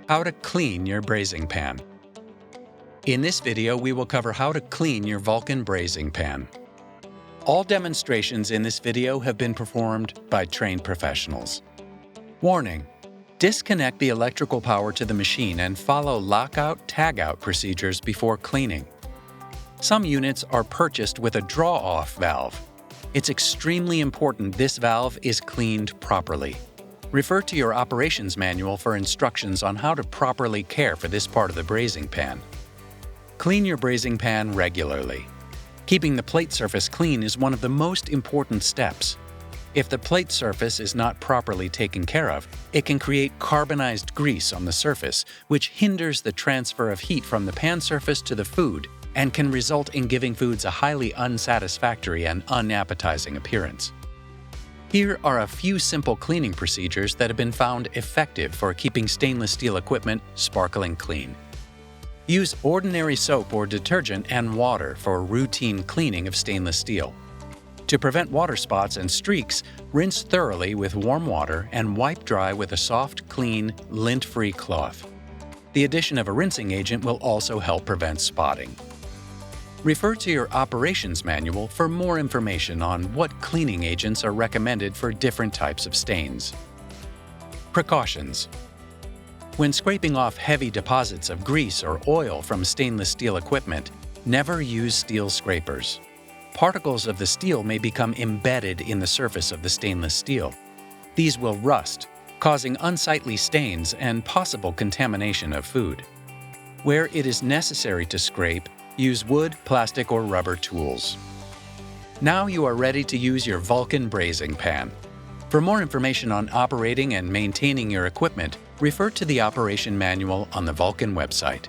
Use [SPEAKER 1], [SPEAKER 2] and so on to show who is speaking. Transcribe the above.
[SPEAKER 1] How to clean your braising pan. In this video, we will cover how to clean your Vulcan braising pan. All demonstrations in this video have been performed by trained professionals. Warning: disconnect the electrical power to the machine and follow Lockout, Tagout procedures before cleaning. Some units are purchased with a draw-off valve. It's extremely important this valve is cleaned properly. Refer to your operations manual for instructions on how to properly care for this part of the braising pan. Clean your braising pan regularly. Keeping the plate surface clean is one of the most important steps. If the plate surface is not properly taken care of, it can create carbonized grease on the surface, which hinders the transfer of heat from the pan surface to the food and can result in giving foods a highly unsatisfactory and unappetizing appearance. Here are a few simple cleaning procedures that have been found effective for keeping stainless steel equipment sparkling clean. Use ordinary soap or detergent and water for routine cleaning of stainless steel. To prevent water spots and streaks, rinse thoroughly with warm water and wipe dry with a soft, clean, lint-free cloth. The addition of a rinsing agent will also help prevent spotting. Refer to your operations manual for more information on what cleaning agents are recommended for different types of stains. Precautions. When scraping off heavy deposits of grease or oil from stainless steel equipment, never use steel scrapers. Particles of the steel may become embedded in the surface of the stainless steel. These will rust, causing unsightly stains and possible contamination of food. Where it is necessary to scrape, use wood, plastic, or rubber tools. Now you are ready to use your Vulcan braising pan. For more information on operating and maintaining your equipment, refer to the operation manual on the Vulcan website.